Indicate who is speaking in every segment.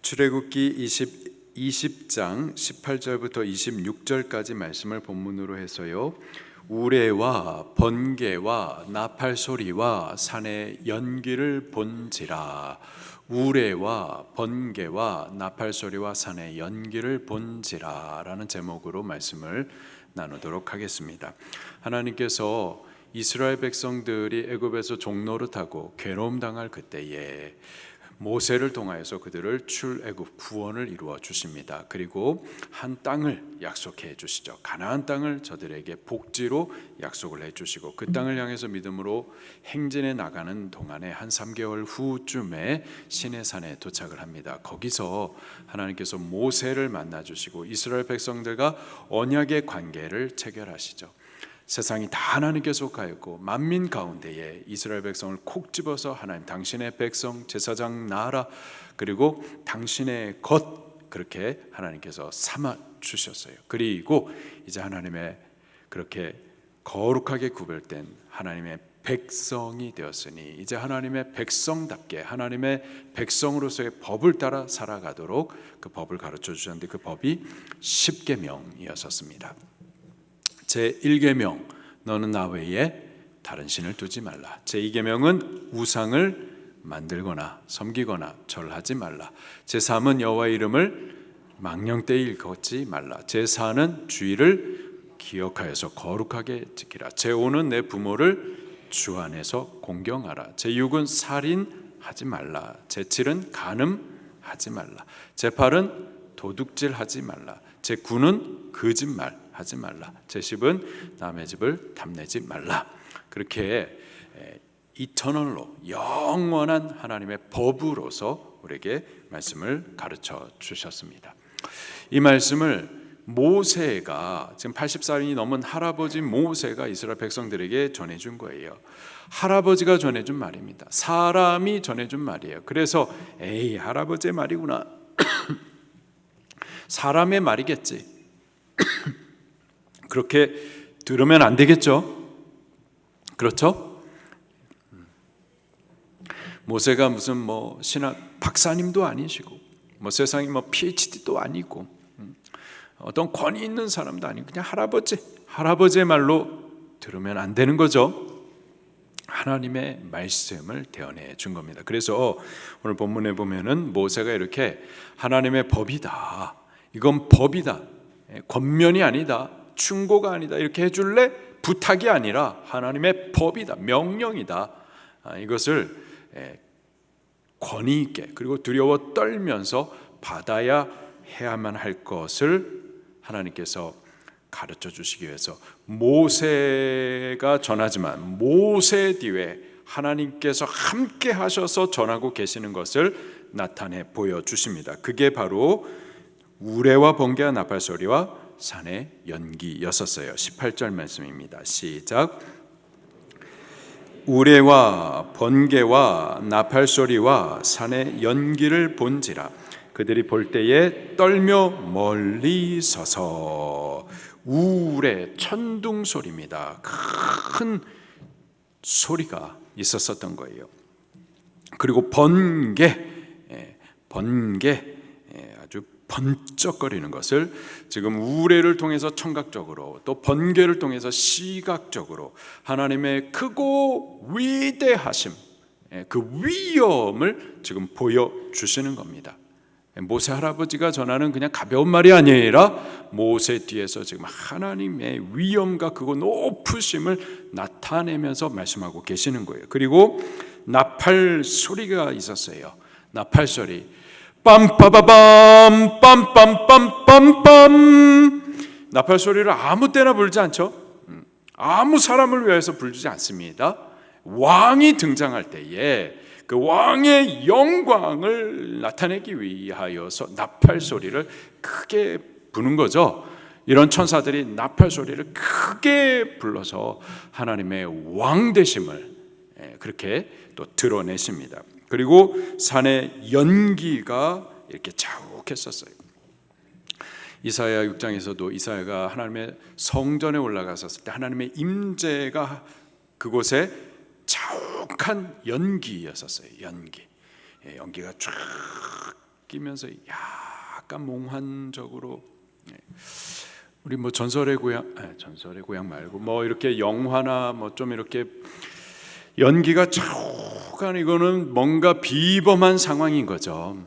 Speaker 1: 출애굽기 20장 18절부터 26절까지 말씀을 본문으로 해서요, 우레와 번개와 나팔 소리와 산의 연기를 본지라. 우레와 번개와 나팔 소리와 산의 연기를 본지라 라는 제목으로 말씀을 나누도록 하겠습니다. 하나님께서 이스라엘 백성들이 애굽에서 종노릇하고 괴로움 당할 그때에 모세를 통하여서 그들을 출애굽 구원을 이루어 주십니다. 그리고 한 땅을 약속해 주시죠. 가나안 땅을 저들에게 복지로 약속을 해 주시고, 그 땅을 향해서 믿음으로 행진해 나가는 동안에 한 3개월 후쯤에 시내산에 도착을 합니다. 거기서 하나님께서 모세를 만나 주시고 이스라엘 백성들과 언약의 관계를 체결하시죠. 세상이 다 하나님께 속하였고 만민 가운데에 이스라엘 백성을 콕 집어서 하나님 당신의 백성, 제사장 나라, 그리고 당신의 것, 그렇게 하나님께서 삼아 주셨어요. 그리고 이제 하나님의 그렇게 거룩하게 구별된 하나님의 백성이 되었으니 이제 하나님의 백성답게 하나님의 백성으로서의 법을 따라 살아가도록 그 법을 가르쳐 주셨는데, 그 법이 십계명이었습니다. 제1계명, 너는 나 외에 다른 신을 두지 말라. 제2계명은 우상을 만들거나 섬기거나 절하지 말라. 제3은 여호와의 이름을 망령되이 일컫지 말라. 제4는 주의를 기억하여서 거룩하게 지키라. 제5는 내 부모를 주 안에서 공경하라. 제6은 살인하지 말라. 제7은 간음하지 말라. 제8은 도둑질하지 말라. 제9는 거짓말 하지 말라. 제10은 남의 집을 탐내지 말라. 그렇게 이터널로 영원한 하나님의 법으로서 우리에게 말씀을 가르쳐 주셨습니다. 이 말씀을 모세가, 지금 80살이 넘은 할아버지 모세가 이스라엘 백성들에게 전해준 거예요. 할아버지가 전해준 말입니다. 사람이 전해준 말이에요. 그래서 에이, 할아버지의 말이구나. 사람의 말이겠지. 그렇게 들으면 안 되겠죠? 그렇죠? 모세가 무슨 신학 박사님도 아니시고 세상에 PhD도 아니고 어떤 권위 있는 사람도 아니고 그냥 할아버지의 말로 들으면 안 되는 거죠. 하나님의 말씀을 대언해 준 겁니다. 그래서 오늘 본문에 보면은 모세가 이렇게 하나님의 법이다, 이건 법이다, 권면이 아니다, 충고가 아니다, 이렇게 해줄래? 부탁이 아니라 하나님의 법이다, 명령이다, 이것을 권위 있게 그리고 두려워 떨면서 받아야 해야만 할 것을 하나님께서 가르쳐 주시기 위해서 모세가 전하지만 모세 뒤에 하나님께서 함께 하셔서 전하고 계시는 것을 나타내 보여주십니다. 그게 바로 우레와 번개와 나팔 소리와 산의 연기였었어요. 18절 말씀입니다. 시작. 우레와 번개와 나팔 소리와 산의 연기를 본지라. 그들이 볼 때에 떨며 멀리 서서. 우레, 천둥 소리입니다. 큰 소리가 있었던 거예요. 그리고 번개, 아주 번쩍거리는 것을 지금 우레를 통해서 청각적으로, 또 번개를 통해서 시각적으로 하나님의 크고 위대하심, 그 위엄을 지금 보여주시는 겁니다. 모세 할아버지가 전하는 그냥 가벼운 말이 아니라 모세 뒤에서 지금 하나님의 위엄과 그거 높으심을 나타내면서 말씀하고 계시는 거예요. 그리고 나팔 소리가 있었어요. 나팔 소리, 빰빠바밤 빰빰빰빰빰. 나팔 소리를 아무 때나 불지 않죠. 아무 사람을 위해서 불지 않습니다. 왕이 등장할 때에 그 왕의 영광을 나타내기 위하여서 나팔 소리를 크게 부는 거죠. 이런 천사들이 나팔 소리를 크게 불러서 하나님의 왕되심을 그렇게 또 드러내십니다. 그리고 산의 연기가 이렇게 자욱했었어요. 이사야 6장에서도 이사야가 하나님의 성전에 올라갔었을 때 하나님의 임재가 그곳에 자욱한 연기였었어요. 연기가 쫙 바뀌면서 약간 몽환적으로, 우리 뭐 전설의 고향 말고 뭐 이렇게 영화나 뭐 좀 이렇게 연기가 자욱한, 이거는 뭔가 비범한 상황인 거죠.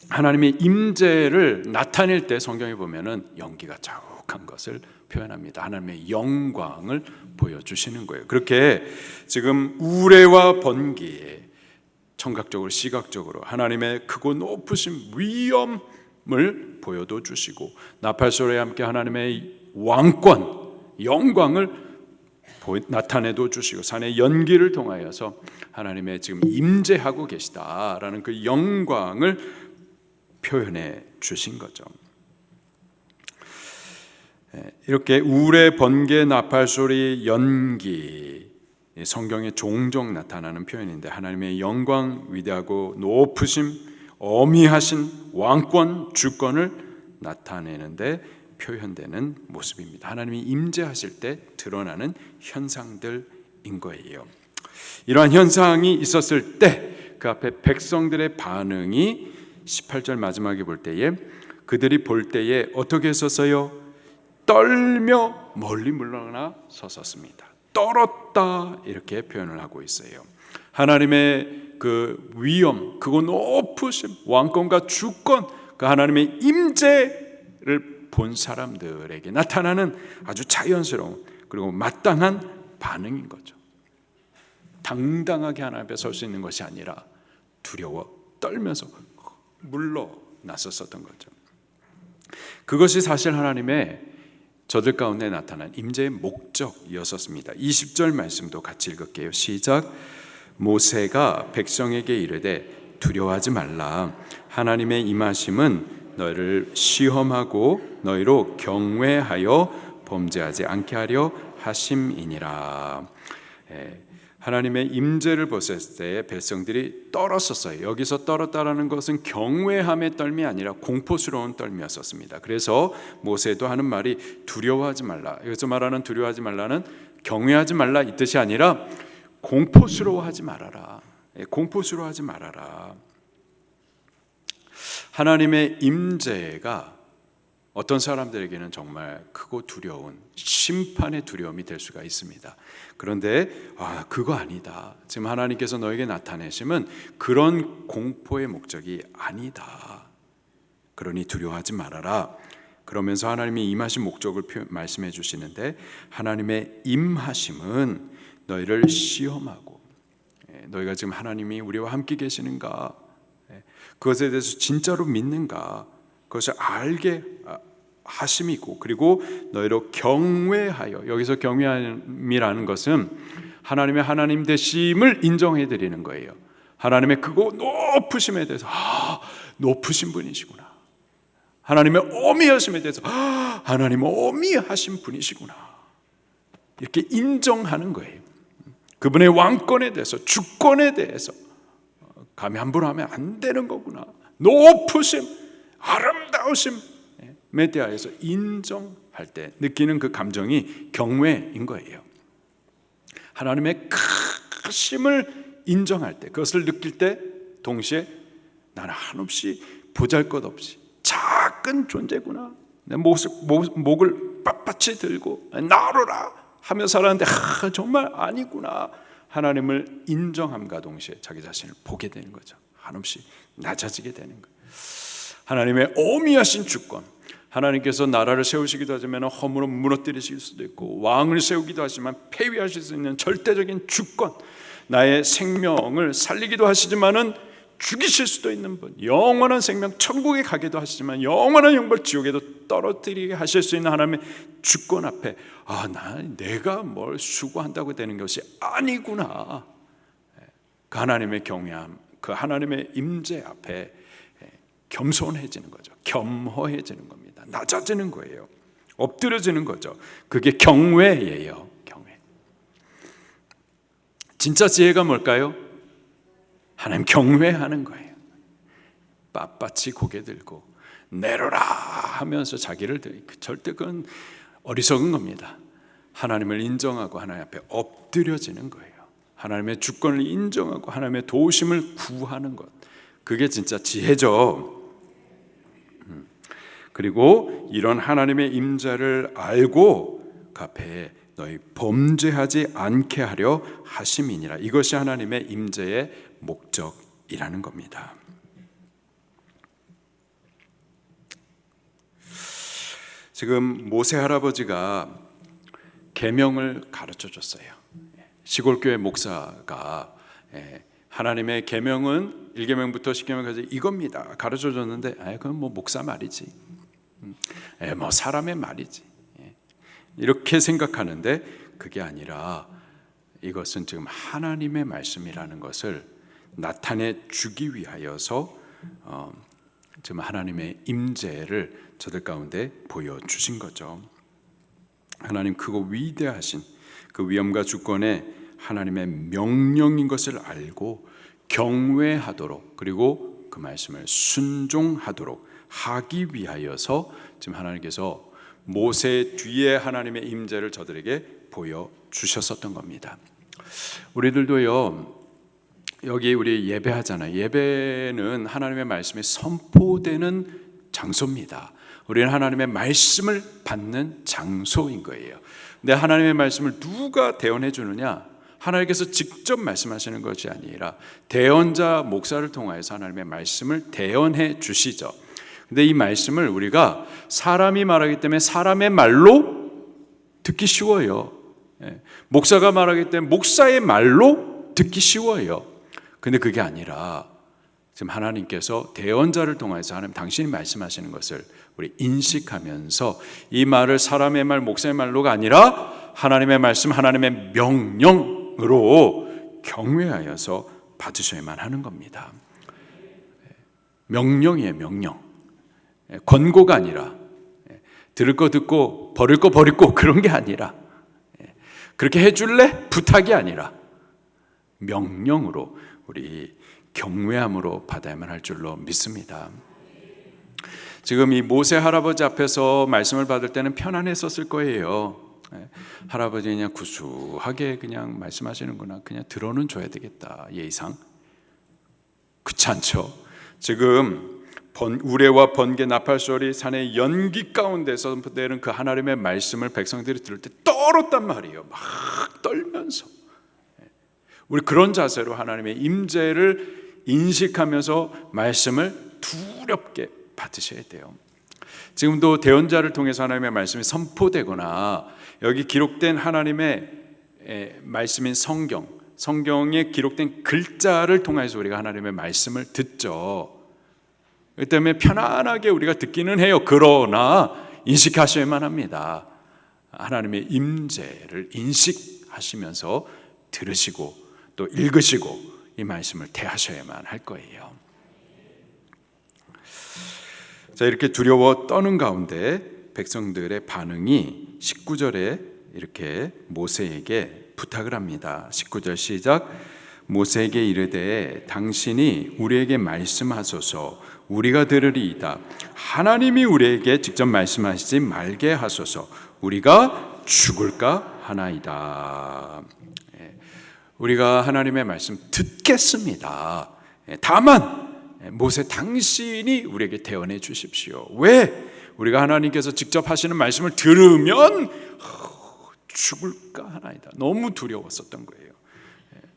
Speaker 1: 하나님의 임재를 나타낼 때 성경에 보면은 연기가 자욱한 것을 표현합니다. 하나님의 영광을 보여주시는 거예요. 그렇게 지금 우레와 번기에 청각적으로 시각적으로 하나님의 크고 높으신 위엄을 보여도 주시고, 나팔소리와 함께 하나님의 왕권 영광을 나타내도 주시고, 산의 연기를 통하여서 하나님의 지금 임재하고 계시다라는 그 영광을 표현해 주신 거죠. 이렇게 우레, 번개, 나팔소리, 연기, 성경에 종종 나타나는 표현인데, 하나님의 영광, 위대하고 높으심, 어미하신 왕권, 주권을 나타내는데 표현되는 모습입니다. 하나님이 임재하실 때 드러나는 현상들인 거예요. 이러한 현상이 있었을 때 그 앞에 백성들의 반응이 18절 마지막에 볼 때에, 그들이 볼 때에 어떻게 섰어요? 떨며 멀리 물러나 섰었습니다. 떨었다, 이렇게 표현을 하고 있어요. 하나님의 그 위엄, 그거 높으심, 왕권과 주권, 그 하나님의 임재를 본 사람들에게 나타나는 아주 자연스러운 그리고 마땅한 반응인 거죠. 당당하게 하나님 앞에 설 수 있는 것이 아니라 두려워 떨면서 물러났었던 거죠. 그것이 사실 하나님의 저들 가운데 나타난 임재의 목적이었습니다. 20절 말씀도 같이 읽을게요. 시작. 모세가 백성에게 이르되 두려워하지 말라. 하나님의 임하심은 너희를 시험하고 너희로 경외하여 범죄하지 않게 하려 하심이니라. 하나님의 임재를 보았을 때 백성들이 떨었었어요. 여기서 떨었다라는 것은 경외함의 떨미 아니라 공포스러운 떨미였었습니다. 그래서 모세도 하는 말이 두려워하지 말라. 여기서 말하는 두려워하지 말라는 경외하지 말라 이 뜻이 아니라 공포스러워하지 말아라. 공포스러워하지 말아라. 하나님의 임재가 어떤 사람들에게는 정말 크고 두려운 심판의 두려움이 될 수가 있습니다. 그런데 그거 아니다. 지금 하나님께서 너에게 나타내심은 그런 공포의 목적이 아니다. 그러니 두려워하지 말아라. 그러면서 하나님이 임하신 목적을 말씀해 주시는데, 하나님의 임하심은 너희를 시험하고, 너희가 지금 하나님이 우리와 함께 계시는가, 그것에 대해서 진짜로 믿는가, 그것을 알게 하심이고, 그리고 너희로 경외하여, 여기서 경외함이라는 것은 하나님의 하나님 되심을 인정해 드리는 거예요. 하나님의 크고 높으심에 대해서 높으신 분이시구나. 하나님의 어미하심에 대해서 하나님은 어미하신 분이시구나. 이렇게 인정하는 거예요. 그분의 왕권에 대해서, 주권에 대해서 감히 함부로 하면 안 되는 거구나. 높으심, 아름다우심에 대하여서 인정할 때 느끼는 그 감정이 경외인 거예요. 하나님의 크심을 인정할 때, 그것을 느낄 때 동시에 나는 한없이 보잘것없이 작은 존재구나, 내 목을 빳빳이 들고 나르라 하며 살았는데 정말 아니구나, 하나님을 인정함과 동시에 자기 자신을 보게 되는 거죠. 한없이 낮아지게 되는 거예요. 하나님의 어미하신 주권, 하나님께서 나라를 세우시기도 하지만 허물로 무너뜨리실 수도 있고, 왕을 세우기도 하지만 폐위하실 수 있는 절대적인 주권, 나의 생명을 살리기도 하시지만은 죽이실 수도 있는 분, 영원한 생명 천국에 가게도 하시지만 영원한 영벌 지옥에도 떨어뜨리게 하실 수 있는 하나님의 주권 앞에 내가 뭘 수고한다고 되는 것이 아니구나. 그 하나님의 경외함, 그 하나님의 임재 앞에 겸손해지는 거죠. 겸허해지는 겁니다. 낮아지는 거예요. 엎드려지는 거죠. 그게 경외예요. 경외. 진짜 지혜가 뭘까요? 하나님 경외하는 거예요. 빳빳이 고개 들고 내려라 하면서 자기를 절대 그건 어리석은 겁니다. 하나님을 인정하고 하나님 앞에 엎드려지는 거예요. 하나님의 주권을 인정하고 하나님의 도우심을 구하는 것, 그게 진짜 지혜죠. 그리고 이런 하나님의 임재를 알고 그 앞에 너희 범죄하지 않게 하려 하심이니라. 이것이 하나님의 임재의 목적이라는 겁니다. 지금 모세 할아버지가 계명을 가르쳐 줬어요. 시골교회 목사가 하나님의 계명은 1계명부터 10계명까지 이겁니다 가르쳐 줬는데 그건 뭐 목사 말이지, 뭐 사람의 말이지, 이렇게 생각하는데 그게 아니라 이것은 지금 하나님의 말씀이라는 것을 나타내 주기 위하여서 지금 하나님의 임재를 저들 가운데 보여주신 거죠. 하나님 크고 위대하신 그 위엄과 주권의 하나님의 명령인 것을 알고 경외하도록, 그리고 그 말씀을 순종하도록 하기 위하여서 지금 하나님께서 모세 뒤에 하나님의 임재를 저들에게 보여주셨었던 겁니다. 우리들도요, 여기 우리 예배하잖아요. 예배는 하나님의 말씀이 선포되는 장소입니다. 우리는 하나님의 말씀을 받는 장소인 거예요. 근데 하나님의 말씀을 누가 대언해 주느냐? 하나님께서 직접 말씀하시는 것이 아니라 대언자 목사를 통하여서 하나님의 말씀을 대언해 주시죠. 근데 이 말씀을 우리가 사람이 말하기 때문에 사람의 말로 듣기 쉬워요. 목사가 말하기 때문에 목사의 말로 듣기 쉬워요. 근데 그게 아니라 지금 하나님께서 대언자를 통해서 하나님 당신이 말씀하시는 것을 우리 인식하면서 이 말을 사람의 말, 목사의 말로가 아니라 하나님의 말씀, 하나님의 명령으로 경외하여서 받으셔야만 하는 겁니다. 명령이에요, 명령. 권고가 아니라, 들을 거 듣고 버릴 거 버리고 그런 게 아니라, 그렇게 해줄래? 부탁이 아니라 명령으로 우리 경외함으로 받아야만 할 줄로 믿습니다. 지금 이 모세 할아버지 앞에서 말씀을 받을 때는 편안했었을 거예요. 할아버지 그냥 구수하게 그냥 말씀하시는구나, 그냥 들어는 줘야 되겠다, 예의상. 그렇지 않죠? 지금 우레와 번개, 나팔소리, 산의 연기 가운데서 내는 그 하나님의 말씀을 백성들이 들을 때 떨었단 말이에요. 막 떨면서. 우리 그런 자세로 하나님의 임재를 인식하면서 말씀을 두렵게 받으셔야 돼요. 지금도 대언자를 통해서 하나님의 말씀이 선포되거나 여기 기록된 하나님의 말씀인 성경에 기록된 글자를 통해서 우리가 하나님의 말씀을 듣죠. 그 때문에 편안하게 우리가 듣기는 해요. 그러나 인식하셔야만 합니다. 하나님의 임재를 인식하시면서 들으시고 또 읽으시고 이 말씀을 대하셔야만 할 거예요. 자, 이렇게 두려워 떠는 가운데 백성들의 반응이 19절에 이렇게 모세에게 부탁을 합니다. 19절 시작. 모세에게 이르되 당신이 우리에게 말씀하소서, 우리가 들으리이다. 하나님이 우리에게 직접 말씀하시지 말게 하소서, 우리가 죽을까 하나이다. 우리가 하나님의 말씀 듣겠습니다. 다만 모세 당신이 우리에게 대언해 주십시오. 왜? 우리가 하나님께서 직접 하시는 말씀을 들으면 죽을까 하나이다. 너무 두려웠었던 거예요.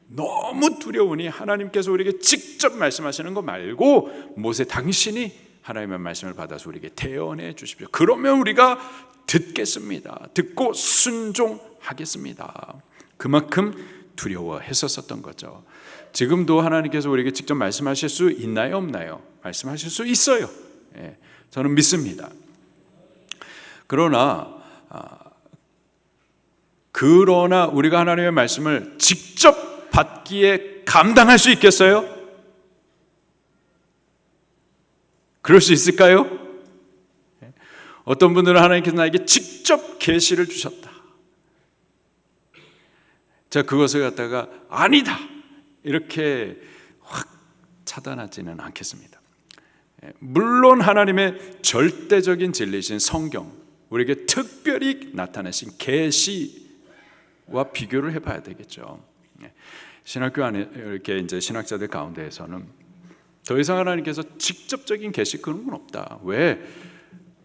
Speaker 1: 너무 두려우니 하나님께서 우리에게 직접 말씀하시는 거 말고 모세 당신이 하나님의 말씀을 받아서 우리에게 대언해 주십시오. 그러면 우리가 듣겠습니다. 듣고 순종하겠습니다. 그만큼 두려워했었던 거죠. 지금도 하나님께서 우리에게 직접 말씀하실 수 있나요, 없나요? 말씀하실 수 있어요. 저는 믿습니다. 그러나 우리가 하나님의 말씀을 직접 받기에 감당할 수 있겠어요? 그럴 수 있을까요? 어떤 분들은 하나님께서 나에게 직접 계시를 주셨다. 자, 그것을 갖다가 아니다 이렇게 확 차단하지는 않겠습니다. 물론 하나님의 절대적인 진리신 성경, 우리에게 특별히 나타내신 계시와 비교를 해봐야 되겠죠. 신학교 안에 이렇게 이제 신학자들 가운데에서는 더 이상 하나님께서 직접적인 계시 그런 건 없다. 왜?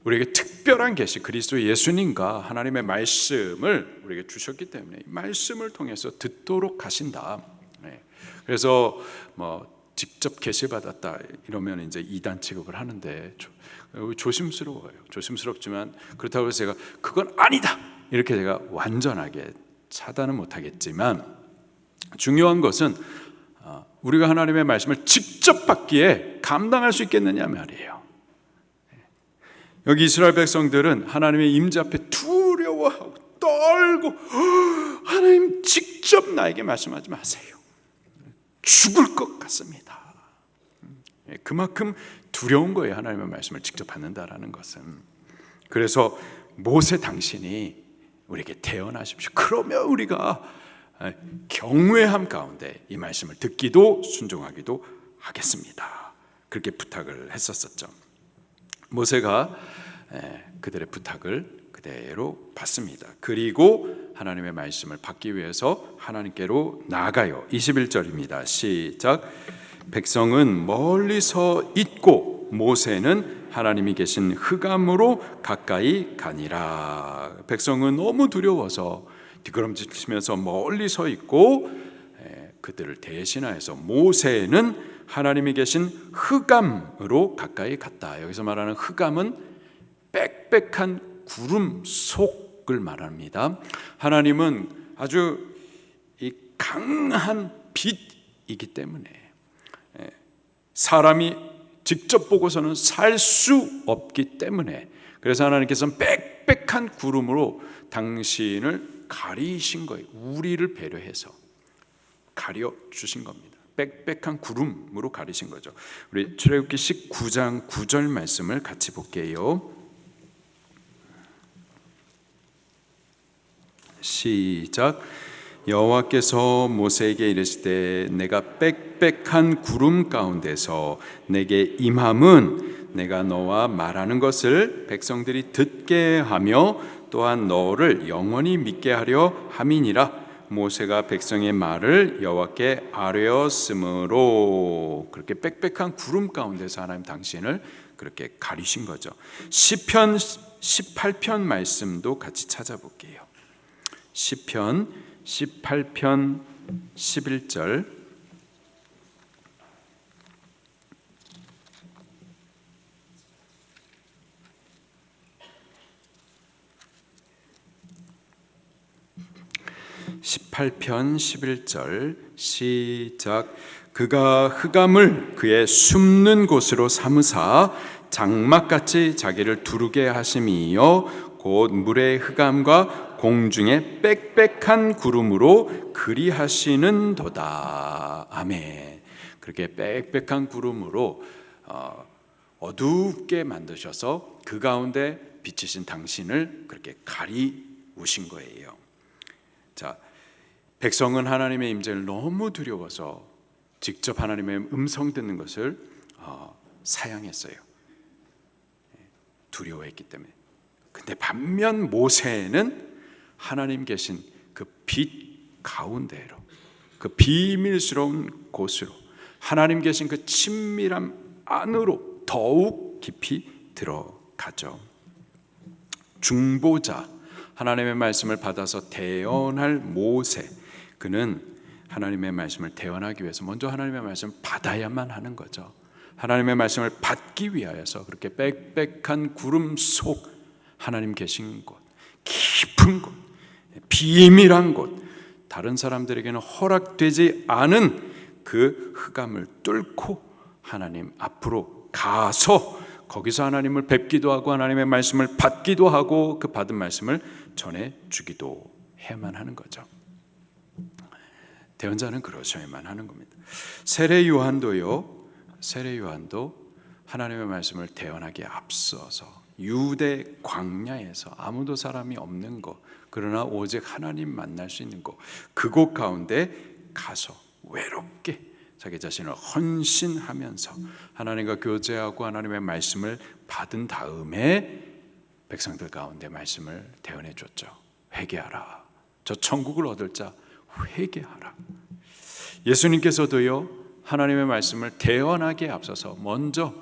Speaker 1: 우리에게 특별한 계시 그리스도 예수님과 하나님의 말씀을 우리에게 주셨기 때문에 이 말씀을 통해서 듣도록 하신다. 그래서 직접 계시 받았다 이러면 이제 이단 취급을 하는데 조심스러워요. 조심스럽지만 그렇다고 해서 제가 그건 아니다 이렇게 제가 완전하게 차단은 못하겠지만 중요한 것은 우리가 하나님의 말씀을 직접 받기에 감당할 수 있겠느냐 말이에요. 여기 이스라엘 백성들은 하나님의 임재 앞에 두려워하고 떨고 하나님 직접 나에게 말씀하지 마세요. 죽을 것 같습니다. 그만큼 두려운 거예요. 하나님의 말씀을 직접 받는다라는 것은. 그래서 모세 당신이 우리에게 태어나십시오. 그러면 우리가 경외함 가운데 이 말씀을 듣기도 순종하기도 하겠습니다. 그렇게 부탁을 했었었죠. 모세가 그들의 부탁을 그대로 받습니다. 그리고 하나님의 말씀을 받기 위해서 하나님께로 나아가요. 21절입니다. 시작. 백성은 멀리서 있고 모세는 하나님이 계신 흑암으로 가까이 가니라. 백성은 너무 두려워서 뒷걸음질치면서 멀리 서 있고 그들을 대신하여서 모세는 하나님이 계신 흑암으로 가까이 갔다. 여기서 말하는 흑암은 빽빽한 구름 속을 말합니다. 하나님은 아주 이 강한 빛이기 때문에 사람이 직접 보고서는 살 수 없기 때문에 그래서 하나님께서는 빽빽한 구름으로 당신을 가리신 거예요. 우리를 배려해서 가려 주신 겁니다. 빽빽한 구름으로 가리신 거죠. 우리 출애굽기 19장 9절 말씀을 같이 볼게요. 시작. 여호와께서 모세에게 이르시되 내가 빽빽한 구름 가운데서 내게 임함은 내가 너와 말하는 것을 백성들이 듣게 하며 또한 너를 영원히 믿게 하려 함이니라. 모세가 백성의 말을 여호와께 아뢰었으므로. 그렇게 빽빽한 구름 가운데서 하나님 당신을 그렇게 가리신 거죠. 시편 18편 말씀도 같이 찾아볼게요. 시편 18편 11절. (18편 11절) 시작. 그가 흑암을 그의 숨는 곳으로 삼으사 장막같이 자기를 두르게 하심이요 곧 물의 흑암과 공중의 빽빽한 구름으로 그리하시는도다. 아멘. 그렇게 빽빽한 구름으로 어둡게 만드셔서 그 가운데 비치신 당신을 그렇게 가리우신 거예요. 자, 백성은 하나님의 임재를 너무 두려워서 직접 하나님의 음성 듣는 것을 사양했어요. 두려워했기 때문에. 근데 반면 모세는 하나님 계신 그 빛 가운데로, 그 비밀스러운 곳으로, 하나님 계신 그 친밀함 안으로 더욱 깊이 들어가죠. 중보자, 하나님의 말씀을 받아서 대언할 모세, 그는 하나님의 말씀을 대언하기 위해서 먼저 하나님의 말씀을 받아야만 하는 거죠. 하나님의 말씀을 받기 위하여서 그렇게 빽빽한 구름 속 하나님 계신 곳, 깊은 곳, 비밀한 곳, 다른 사람들에게는 허락되지 않은 그 흑암을 뚫고 하나님 앞으로 가서 거기서 하나님을 뵙기도 하고 하나님의 말씀을 받기도 하고 그 받은 말씀을 전해주기도 해야만 하는 거죠. 대언자는 그러셔야만 하는 겁니다. 세례 요한도 하나님의 말씀을 대언하기에 앞서서 유대 광야에서 아무도 사람이 없는 곳, 그러나 오직 하나님 만날 수 있는 곳, 그곳 가운데 가서 외롭게 자기 자신을 헌신하면서 하나님과 교제하고 하나님의 말씀을 받은 다음에 백성들 가운데 말씀을 대언해 줬죠. 회개하라. 저 천국을 얻을 자 회개하라. 예수님께서도요, 하나님의 말씀을 대언하기에 앞서서 먼저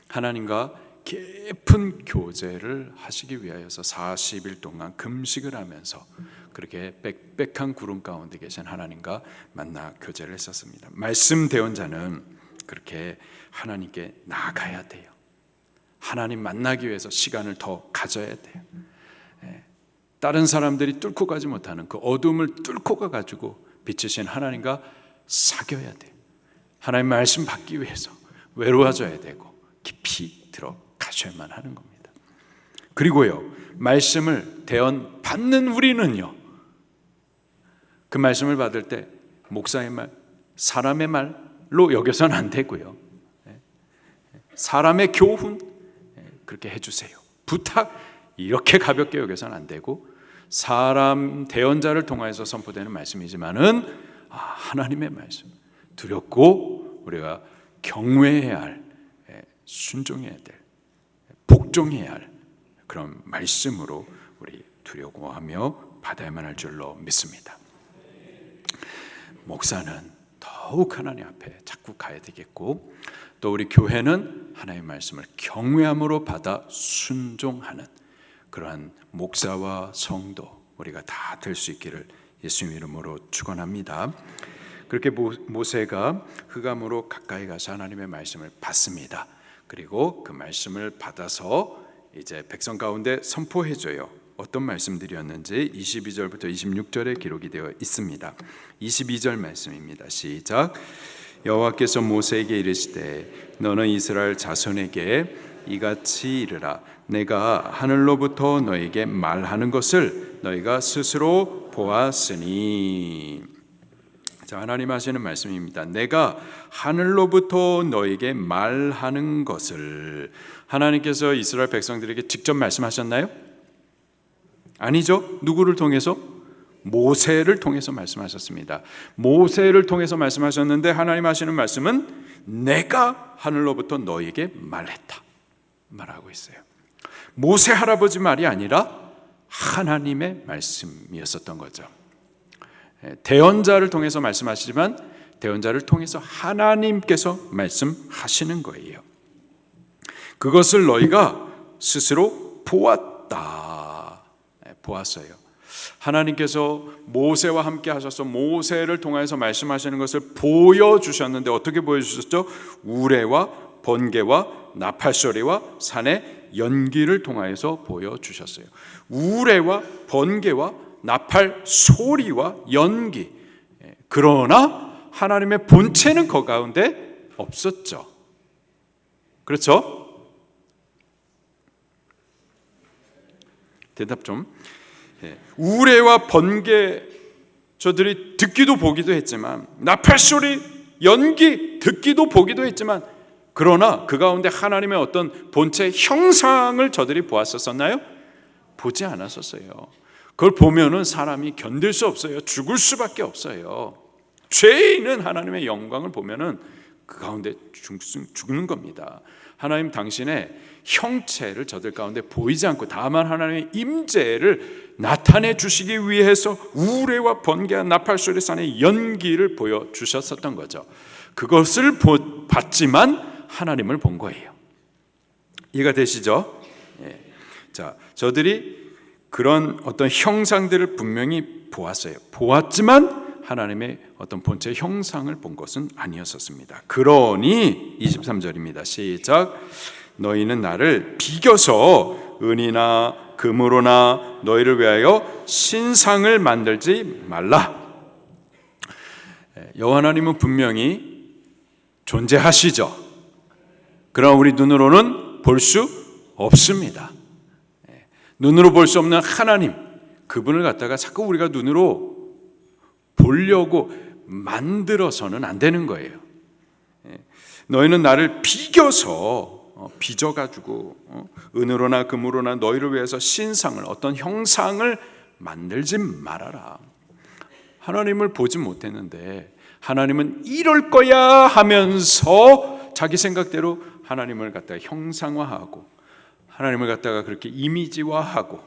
Speaker 1: 하나님과 깊은 교제를 하시기 위하여서 40일 동안 금식을 하면서 그렇게 빽빽한 구름 가운데 계신 하나님과 만나 교제를 했었습니다. 말씀 대언자는 그렇게 하나님께 나아가야 돼요. 하나님 만나기 위해서 시간을 더 가져야 돼요. 다른 사람들이 뚫고 가지 못하는 그 어둠을 뚫고 가가지고 비추신 하나님과 사귀어야 돼요. 하나님 말씀 받기 위해서 외로워져야 되고 깊이 들어가셔야만 하는 겁니다. 그리고요, 말씀을 대언 받는 우리는요, 그 말씀을 받을 때 목사의 말, 사람의 말로 여겨서는 안 되고요, 사람의 교훈 그렇게 해주세요, 부탁 이렇게 가볍게 여겨서는 안 되고, 사람 대언자를 통하여서 선포되는 말씀이지만은 하나님의 말씀, 두렵고 우리가 경외해야 할, 순종해야 될, 복종해야 할 그런 말씀으로 우리 두려워하며 받아야만 할 줄로 믿습니다. 목사는 더욱 하나님 앞에 자꾸 가야 되겠고, 또 우리 교회는 하나님의 말씀을 경외함으로 받아 순종하는 그러한 목사와 성도 우리가 다 될 수 있기를 예수님 이름으로 축원합니다. 그렇게 모세가 흑암으로 가까이 가서 하나님의 말씀을 받습니다. 그리고 그 말씀을 받아서 이제 백성 가운데 선포해줘요. 어떤 말씀들이었는지 22절부터 26절에 기록이 되어 있습니다. 22절 말씀입니다. 시작. 여호와께서 모세에게 이르시되 너는 이스라엘 자손에게 이같이 이르라. 내가 하늘로부터 너에게 말하는 것을 너희가 스스로 보았으니. 자, 하나님 하시는 말씀입니다. 내가 하늘로부터 너에게 말하는 것을. 하나님께서 이스라엘 백성들에게 직접 말씀하셨나요? 아니죠. 누구를 통해서? 모세를 통해서 말씀하셨습니다. 모세를 통해서 말씀하셨는데 하나님 하시는 말씀은 내가 하늘로부터 너에게 말했다 말하고 있어요. 모세 할아버지 말이 아니라 하나님의 말씀이었었던 거죠. 대언자를 통해서 말씀하시지만 대언자를 통해서 하나님께서 말씀하시는 거예요. 그것을 너희가 스스로 보았어요. 하나님께서 모세와 함께 하셔서 모세를 통해서 말씀하시는 것을 보여주셨는데 어떻게 보여주셨죠? 우레와 번개와 나팔소리와 산의 연기를 통하여서 보여주셨어요. 우레와 번개와 나팔 소리와 연기. 그러나 하나님의 본체는 그 가운데 없었죠. 그렇죠? 대답 좀. 우레와 번개 저들이 듣기도 보기도 했지만, 나팔 소리, 연기 듣기도 보기도 했지만, 그러나 그 가운데 하나님의 어떤 본체 형상을 저들이 보았었나요? 보지 않았었어요. 그걸 보면은 사람이 견딜 수 없어요. 죽을 수밖에 없어요. 죄에 있는 하나님의 영광을 보면은 그 가운데 죽는 겁니다. 하나님 당신의 형체를 저들 가운데 보이지 않고 다만 하나님의 임재를 나타내 주시기 위해서 우레와 번개와 나팔소리 산의 연기를 보여주셨었던 거죠. 그것을 봤지만 하나님을 본 거예요. 이해가 되시죠? 자, 저들이 그런 어떤 형상들을 분명히 보았어요. 보았지만 하나님의 어떤 본체 형상을 본 것은 아니었었습니다. 그러니 23절입니다. 시작. 너희는 나를 비겨서 은이나 금으로나 너희를 위하여 신상을 만들지 말라. 여호와 하나님은 분명히 존재하시죠. 그러나 우리 눈으로는 볼 수 없습니다. 눈으로 볼 수 없는 하나님, 그분을 갖다가 자꾸 우리가 눈으로 보려고 만들어서는 안 되는 거예요. 너희는 나를 빚어가지고 은으로나 금으로나 너희를 위해서 신상을, 어떤 형상을 만들지 말아라. 하나님을 보지 못했는데 하나님은 이럴 거야 하면서 자기 생각대로 하나님을 갖다가 형상화하고 하나님을 갖다가 그렇게 이미지화하고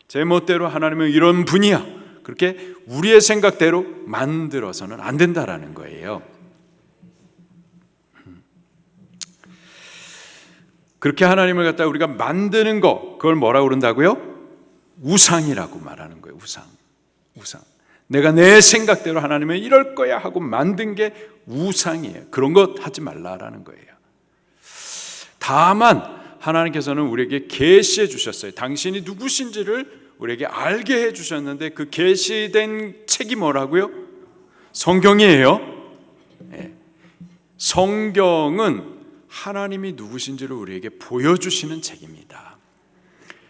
Speaker 1: 제 멋대로 하나님은 이런 분이야 그렇게 우리의 생각대로 만들어서는 안 된다라는 거예요. 그렇게 하나님을 갖다 우리가 만드는 거, 그걸 뭐라고 그런다고요? 우상이라고 말하는 거예요. 우상. 내가 내 생각대로 하나님은 이럴 거야 하고 만든 게 우상이에요. 그런 것 하지 말라라는 거예요. 다만 하나님께서는 우리에게 계시해 주셨어요. 당신이 누구신지를 우리에게 알게 해 주셨는데, 그 계시된 책이 뭐라고요? 성경이에요. 네. 성경은 하나님이 누구신지를 우리에게 보여주시는 책입니다.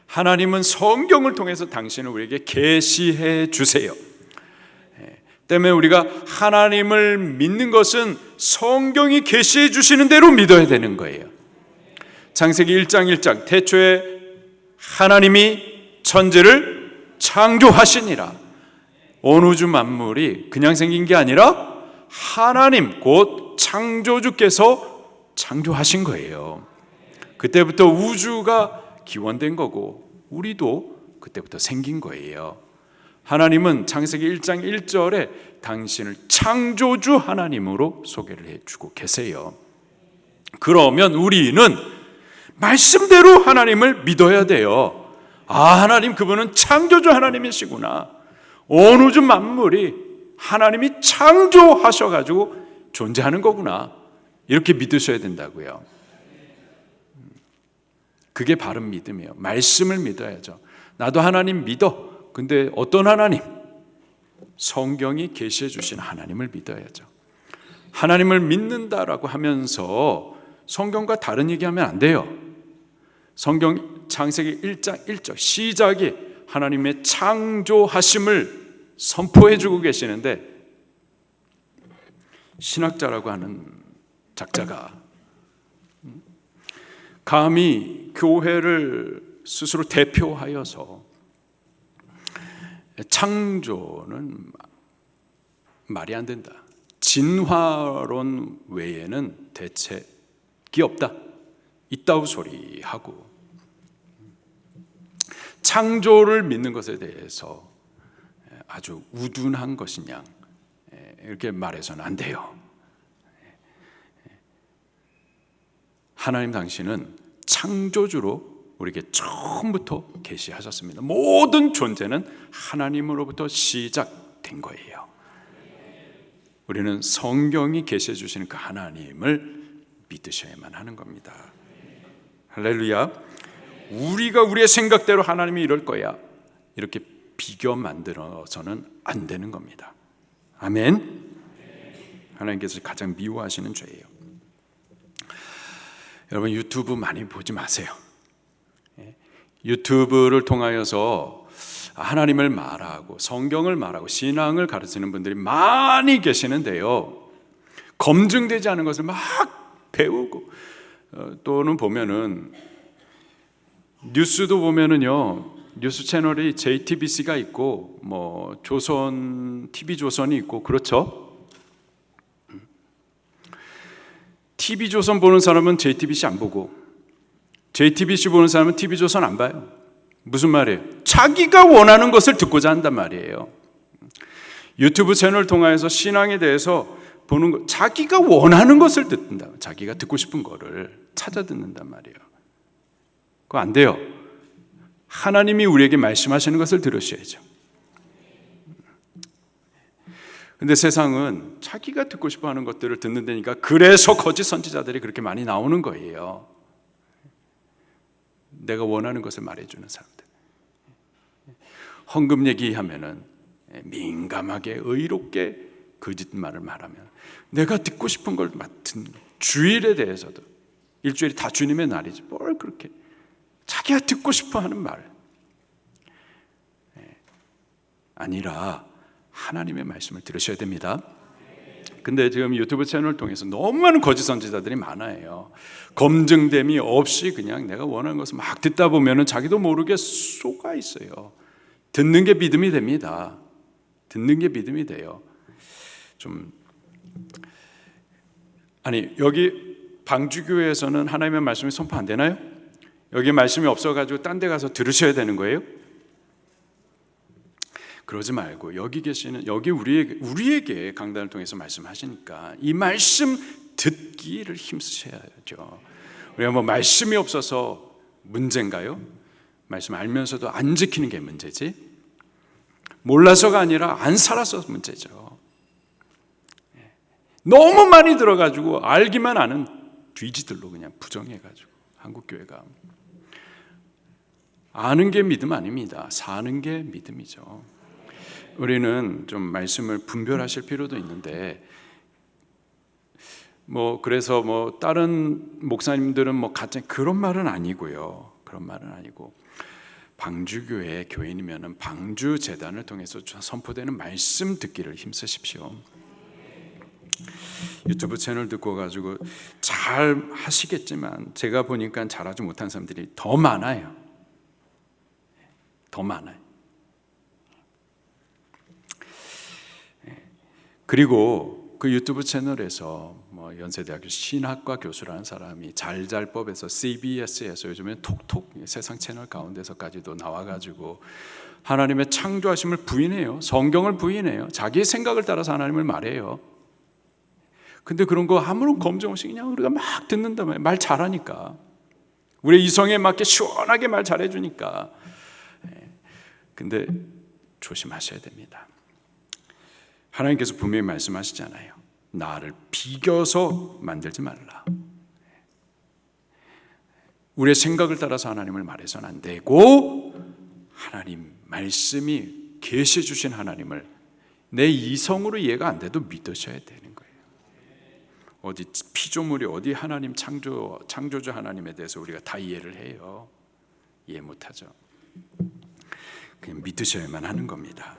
Speaker 1: 하나님은 성경을 통해서 당신을 우리에게 계시해 주세요. 때문에 우리가 하나님을 믿는 것은 성경이 계시해 주시는 대로 믿어야 되는 거예요. 창세기 1장 1장 태초에 하나님이 천지를 창조하시니라. 온 우주 만물이 그냥 생긴 게 아니라 하나님 곧 창조주께서 창조하신 거예요. 그때부터 우주가 기원된 거고 우리도 그때부터 생긴 거예요. 하나님은 창세기 1장 1절에 당신을 창조주 하나님으로 소개를 해주고 계세요. 그러면 우리는 말씀대로 하나님을 믿어야 돼요. 하나님 그분은 창조주 하나님이시구나. 온 우주 만물이 하나님이 창조하셔가지고 존재하는 거구나. 이렇게 믿으셔야 된다고요. 그게 바른 믿음이에요. 말씀을 믿어야죠. 나도 하나님 믿어. 근데 어떤 하나님? 성경이 계시해 주신 하나님을 믿어야죠. 하나님을 믿는다라고 하면서 성경과 다른 얘기하면 안 돼요. 성경 창세기 1장 1절 시작이 하나님의 창조하심을 선포해 주고 계시는데, 신학자라고 하는 작자가 감히 교회를 스스로 대표하여서 창조는 말이 안 된다, 진화론 외에는 대책이 없다, 이따우 소리하고 창조를 믿는 것에 대해서 아주 우둔한 것이냐 이렇게 말해서는 안 돼요. 하나님 당신은 창조주로 우리에게 처음부터 계시하셨습니다. 모든 존재는 하나님으로부터 시작된 거예요. 우리는 성경이 계시해 주시는 그 하나님을 믿으셔야만 하는 겁니다. 할렐루야. 우리가 우리의 생각대로 하나님이 이럴 거야 이렇게 비교 만들어서는 안 되는 겁니다. 아멘. 하나님께서 가장 미워하시는 죄예요. 여러분 유튜브 많이 보지 마세요. 유튜브를 통하여서 하나님을 말하고 성경을 말하고 신앙을 가르치는 분들이 많이 계시는데요, 검증되지 않은 것을 막 배우고 또는 보면은 뉴스도 보면은요, 뉴스 채널이 JTBC가 있고 뭐 조선 TV조선이 있고 그렇죠. TV조선 보는 사람은 JTBC 안 보고 JTBC 보는 사람은 TV조선 안 봐요. 무슨 말이에요? 자기가 원하는 것을 듣고자 한단 말이에요. 유튜브 채널 통해서 신앙에 대해서 보는 거, 자기가 원하는 것을 듣는다. 자기가 듣고 싶은 거를 찾아 듣는단 말이에요. 그거 안 돼요. 하나님이 우리에게 말씀하시는 것을 들으셔야죠. 근데 세상은 자기가 듣고 싶어 하는 것들을 듣는 데니까 그래서 거짓 선지자들이 그렇게 많이 나오는 거예요. 내가 원하는 것을 말해주는 사람들. 헌금 얘기하면은 민감하게 의롭게 거짓말을 말하면 내가 듣고 싶은 걸 맡은 주일에 대해서도 일주일이 다 주님의 날이지 뭘 그렇게 자기가 듣고 싶어 하는 말 아니라 하나님의 말씀을 들으셔야 됩니다. 근데 지금 유튜브 채널을 통해서 너무 많은 거짓 선지자들이 많아요. 검증됨이 없이 그냥 내가 원하는 것을 막 듣다 보면은 자기도 모르게 속아 있어요. 듣는 게 믿음이 됩니다. 듣는 게 믿음이 돼요. 아니 여기 방주교회에서는 하나님의 말씀이 선포 안 되나요? 여기 말씀이 없어가지고 딴 데 가서 들으셔야 되는 거예요? 그러지 말고 여기 계시는 여기 우리에게 강단을 통해서 말씀하시니까 이 말씀 듣기를 힘쓰셔야죠. 우리가 뭐 말씀이 없어서 문제인가요? 말씀 알면서도 안 지키는 게 문제지, 몰라서가 아니라 안 살아서 문제죠. 너무 많이 들어가지고 알기만 아는 뒤지들로 그냥 부정해가지고 한국교회가. 아는 게 믿음 아닙니다. 사는 게 믿음이죠. 우리는 좀 말씀을 분별하실 필요도 있는데, 그래서 다른 목사님들은 가짜 그런 말은 아니고요. 그런 말은 아니고, 방주교회 교인이면은 방주 재단을 통해서 선포되는 말씀 듣기를 힘쓰십시오. 유튜브 채널 듣고 가지고 잘 하시겠지만 제가 보니까 잘하지 못한 사람들이 더 많아요. 더 많아요. 그리고 그 유튜브 채널에서 연세대학교 신학과 교수라는 사람이 잘잘법에서 CBS에서 요즘에 톡톡 세상 채널 가운데서까지도 나와가지고 하나님의 창조하심을 부인해요. 성경을 부인해요. 자기의 생각을 따라서 하나님을 말해요. 근데 그런 거 아무런 검증 없이 그냥 우리가 막 듣는다 말이에요. 말 잘하니까, 우리 이성에 맞게 시원하게 말 잘해주니까. 근데 조심하셔야 됩니다. 하나님께서 분명히 말씀하시잖아요. 나를 비겨서 만들지 말라. 우리의 생각을 따라서 하나님을 말해서는 안 되고, 하나님 말씀이 계시해 주신 하나님을 내 이성으로 이해가 안 돼도 믿으셔야 되는 거예요. 어디 피조물이 어디 하나님 창조주 하나님에 대해서 우리가 다 이해를 해요? 이해 못하죠. 그냥 믿으셔야만 하는 겁니다.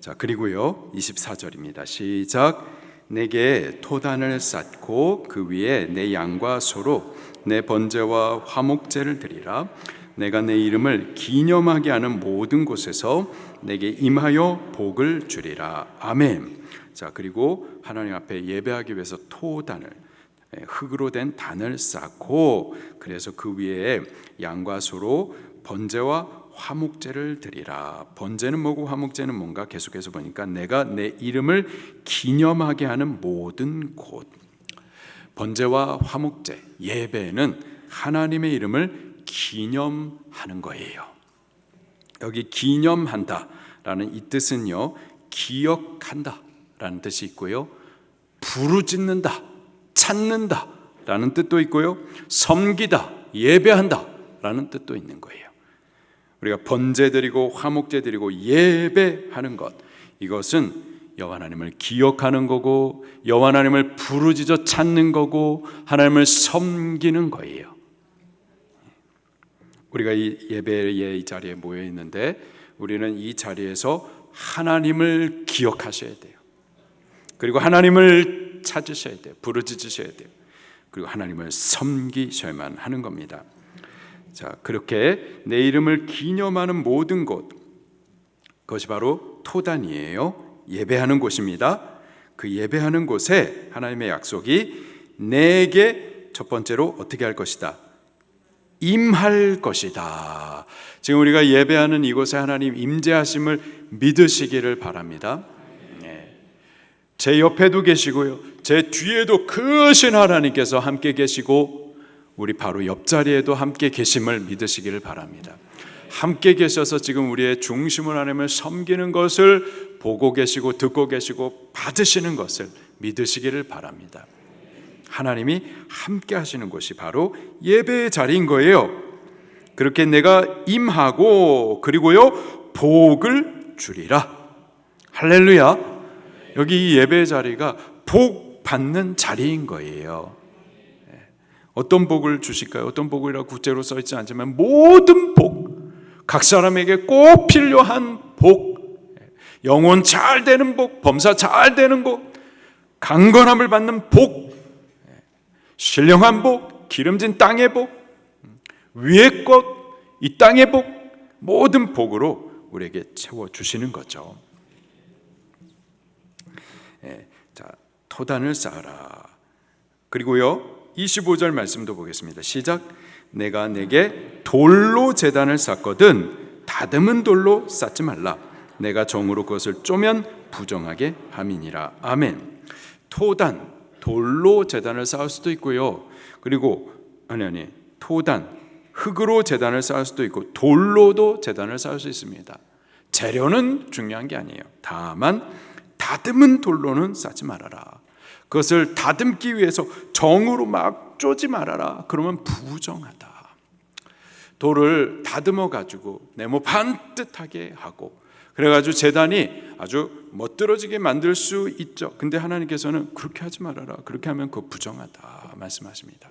Speaker 1: 자, 그리고요 24절입니다. 시작. 내게 토단을 쌓고 그 위에 내 양과 소로 내 번제와 화목제를 드리라. 내가 내 이름을 기념하게 하는 모든 곳에서 내게 임하여 복을 주리라. 아멘. 자, 그리고 하나님 앞에 예배하기 위해서 토단을, 흙으로 된 단을 쌓고, 그래서 그 위에 양과 소로 번제와 화목제를 드리라. 번제는 뭐고 화목제는 뭔가 계속해서 보니까 내가 내 이름을 기념하게 하는 모든 곳. 번제와 화목제, 예배는 하나님의 이름을 기념하는 거예요. 여기 기념한다라는 이 뜻은요, 기억한다 라는 뜻이 있고요, 부르짖는다, 찾는다 라는 뜻도 있고요, 섬기다, 예배한다 라는 뜻도 있는 거예요. 우리가 번제 드리고 화목제 드리고 예배하는 것, 이것은 여호와 하나님을 기억하는 거고, 여호와 하나님을 부르짖어 찾는 거고, 하나님을 섬기는 거예요. 우리가 이 예배의 이 자리에 모여 있는데, 우리는 이 자리에서 하나님을 기억하셔야 돼요. 그리고 하나님을 찾으셔야 돼요. 부르짖으셔야 돼요. 그리고 하나님을 섬기셔야만 하는 겁니다. 자, 그렇게 내 이름을 기념하는 모든 곳, 그것이 바로 토단이에요. 예배하는 곳입니다. 그 예배하는 곳에 하나님의 약속이 내게 첫 번째로 어떻게 할 것이다? 임할 것이다. 지금 우리가 예배하는 이곳에 하나님 임재하심을 믿으시기를 바랍니다. 제 옆에도 계시고요, 제 뒤에도 크신 하나님께서 함께 계시고, 우리 바로 옆자리에도 함께 계심을 믿으시기를 바랍니다. 함께 계셔서 지금 우리의 중심을 하나님을 섬기는 것을 보고 계시고 듣고 계시고 받으시는 것을 믿으시기를 바랍니다. 하나님이 함께 하시는 곳이 바로 예배의 자리인 거예요. 그렇게 내가 임하고, 그리고요 복을 주리라. 할렐루야. 여기 이 예배의 자리가 복 받는 자리인 거예요. 어떤 복을 주실까요? 어떤 복이라고 구체로 써 있지 않지만 모든 복, 각 사람에게 꼭 필요한 복, 영혼 잘 되는 복, 범사 잘 되는 복, 강건함을 받는 복, 신령한 복, 기름진 땅의 복, 위의 것, 이 땅의 복, 모든 복으로 우리에게 채워주시는 거죠. 자, 토단을 쌓아라. 그리고요 25절 말씀도 보겠습니다. 시작. 내가 내게 돌로 제단을 쌓거든 다듬은 돌로 쌓지 말라. 내가 정으로 그것을 쪼면 부정하게 함이니라. 아멘. 토단, 돌로 제단을 쌓을 수도 있고요, 그리고 토단, 흙으로 제단을 쌓을 수도 있고 돌로도 제단을 쌓을 수 있습니다. 재료는 중요한 게 아니에요. 다만 다듬은 돌로는 쌓지 말아라. 그것을 다듬기 위해서 정으로 막 쪼지 말아라. 그러면 부정하다. 돌을 다듬어 가지고 네모 반듯하게 하고 그래가지고 제단이 아주 멋들어지게 만들 수 있죠. 근데 하나님께서는 그렇게 하지 말아라. 그렇게 하면 그거 부정하다 말씀하십니다.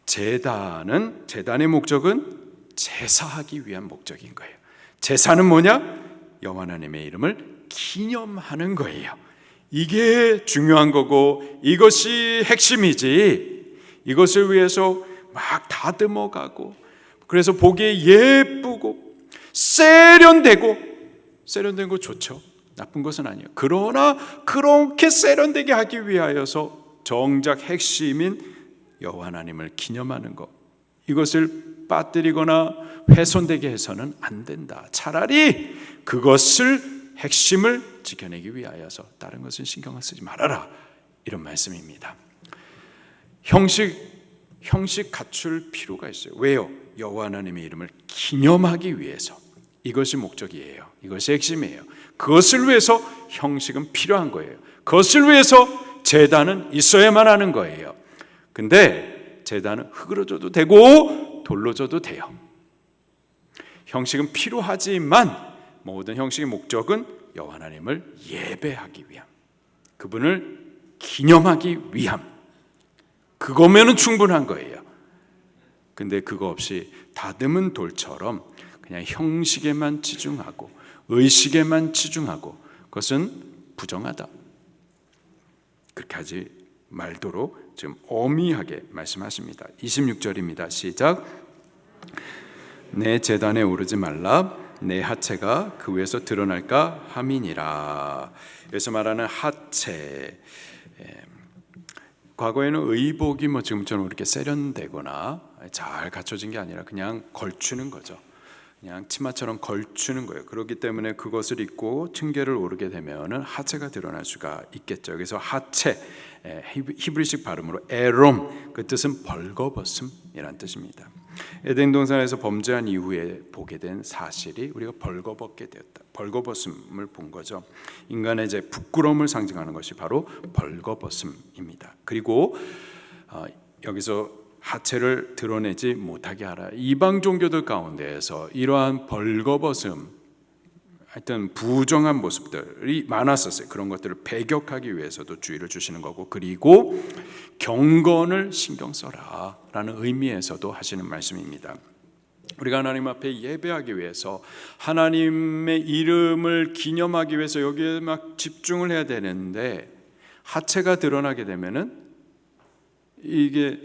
Speaker 1: 제단의 목적은 제사하기 위한 목적인 거예요. 제사는 뭐냐? 여호와 하나님의 이름을 기념하는 거예요. 이게 중요한 거고 이것이 핵심이지. 이것을 위해서 막 다듬어가고 그래서 보기에 예쁘고 세련된 거 좋죠. 나쁜 것은 아니에요. 그러나 그렇게 세련되게 하기 위하여서 정작 핵심인 여호와 하나님을 기념하는 것, 이것을 빠뜨리거나 훼손되게 해서는 안 된다. 차라리 그것을 핵심을 지켜내기 위하여서 다른 것은 신경을 쓰지 말아라. 이런 말씀입니다. 형식 갖출 필요가 있어요. 왜요? 여호와 하나님의 이름을 기념하기 위해서. 이것이 목적이에요. 이것이 핵심이에요. 그것을 위해서 형식은 필요한 거예요. 그것을 위해서 제단은 있어야만 하는 거예요. 근데 제단은 흙으로 줘도 되고 돌로 줘도 돼요. 형식은 필요하지만 모든 형식의 목적은 여호와 하나님을 예배하기 위함, 그분을 기념하기 위함, 그거면은 충분한 거예요. 근데 그거 없이 다듬은 돌처럼 그냥 형식에만 치중하고 의식에만 치중하고 그것은 부정하다. 그렇게 하지 말도록 지금 엄히하게 말씀하십니다. 26절입니다. 시작. 내 제단에 오르지 말라. 내 하체가 그 위에서 드러날까 함이니라. 여기서 말하는 하체, 과거에는 의복이 지금처럼 이렇게 세련되거나 잘 갖춰진 게 아니라 그냥 걸추는 거죠. 그냥 치마처럼 걸추는 거예요. 그렇기 때문에 그것을 입고 층계를 오르게 되면은 하체가 드러날 수가 있겠죠. 그래서 하체, 히브리식 발음으로 에롬, 그 뜻은 벌거벗음이란 뜻입니다. 에덴 동산에서 범죄한 이후에 보게 된 사실이 우리가 벌거벗게 되었다. 벌거벗음을 본 거죠. 인간의 이제 부끄러움을 상징하는 것이 바로 벌거벗음입니다. 그리고 여기서 하체를 드러내지 못하게 하라. 이방 종교들 가운데에서 이러한 벌거벗음, 하여튼 부정한 모습들이 많았었어요. 그런 것들을 배격하기 위해서도 주의를 주시는 거고, 그리고 경건을 신경 써라라는 의미에서도 하시는 말씀입니다. 우리가 하나님 앞에 예배하기 위해서, 하나님의 이름을 기념하기 위해서 여기에 막 집중을 해야 되는데 하체가 드러나게 되면은 이게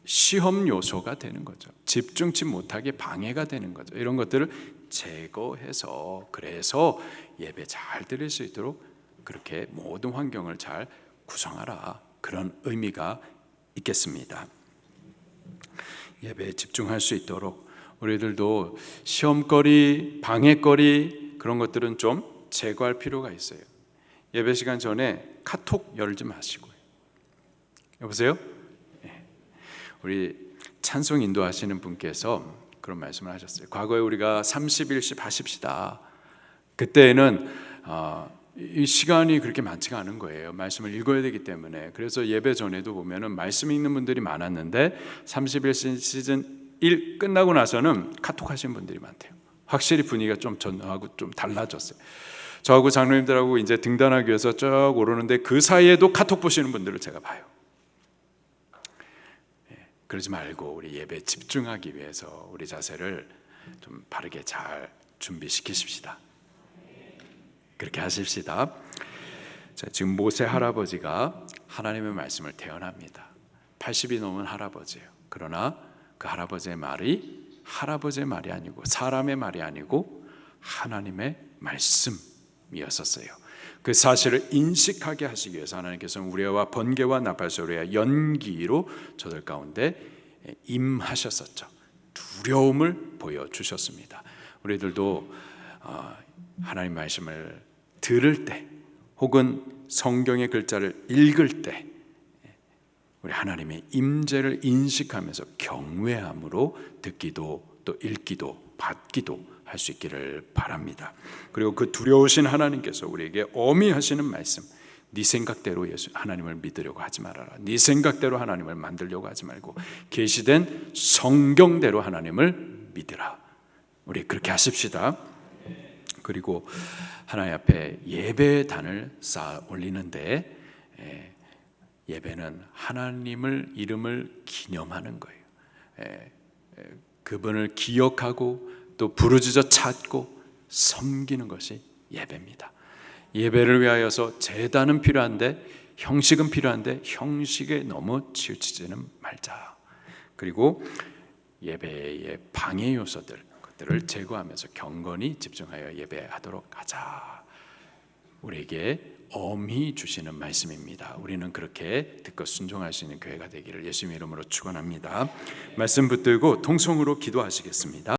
Speaker 1: 시험 요소가 되는 거죠. 집중치 못하게 방해가 되는 거죠. 이런 것들을 제거해서, 그래서 예배 잘 드릴 수 있도록 그렇게 모든 환경을 잘 구성하라, 그런 의미가 있겠습니다. 예배에 집중할 수 있도록 우리들도 시험거리, 방해거리, 그런 것들은 좀 제거할 필요가 있어요. 예배 시간 전에 카톡 열지 마시고요. 여보세요? 우리 찬송 인도하시는 분께서 그런 말씀을 하셨어요. 과거에 우리가 30일씩 하십시다. 그때는 이 시간이 그렇게 많지가 않은 거예요. 말씀을 읽어야 되기 때문에. 그래서 예배 전에도 보면은 말씀 읽는 분들이 많았는데 30일 시즌 1 끝나고 나서는 카톡 하시는 분들이 많대요. 확실히 분위기가 좀 전하고 좀 달라졌어요. 저하고 장로님들하고 이제 등단하기 위해서 쭉 오르는데 그 사이에도 카톡 보시는 분들을 제가 봐요. 그러지 말고 우리 예배에 집중하기 위해서 우리 자세를 좀 바르게 잘 준비시키십시다. 그렇게 하십시다. 자, 지금 모세 할아버지가 하나님의 말씀을 대언합니다. 80이 넘은 할아버지예요. 그러나 그 할아버지의 말이 할아버지의 말이 아니고 사람의 말이 아니고 하나님의 말씀이었었어요. 그 사실을 인식하게 하시기 위해서 하나님께서는 우레와 번개와 나팔소리와 연기로 저들 가운데 임하셨었죠. 두려움을 보여주셨습니다. 우리들도 하나님 말씀을 들을 때 혹은 성경의 글자를 읽을 때 우리 하나님의 임재를 인식하면서 경외함으로 듣기도 또 읽기도 받기도 할 수 있기를 바랍니다. 그리고 그 두려우신 하나님께서 우리에게 어미하시는 말씀, 네 생각대로 하나님을 믿으려고 하지 말아라. 네 생각대로 하나님을 만들려고 하지 말고 계시된 성경대로 하나님을 믿으라. 우리 그렇게 하십시다. 그리고 하나님 앞에 예배의 단을 쌓아 올리는데 예배는 하나님을 이름을 기념하는 거예요. 그분을 기억하고 또 부르짖어 찾고 섬기는 것이 예배입니다. 예배를 위하여서 제단은 필요한데 형식은 필요한데 형식에 너무 치우치지는 말자. 그리고 예배의 방해 요소들 것들을 제거하면서 경건히 집중하여 예배하도록 하자. 우리에게 엄히 주시는 말씀입니다. 우리는 그렇게 듣고 순종할 수 있는 교회가 되기를 예수님의 이름으로 축원합니다. 말씀 붙들고 통성으로 기도하시겠습니다.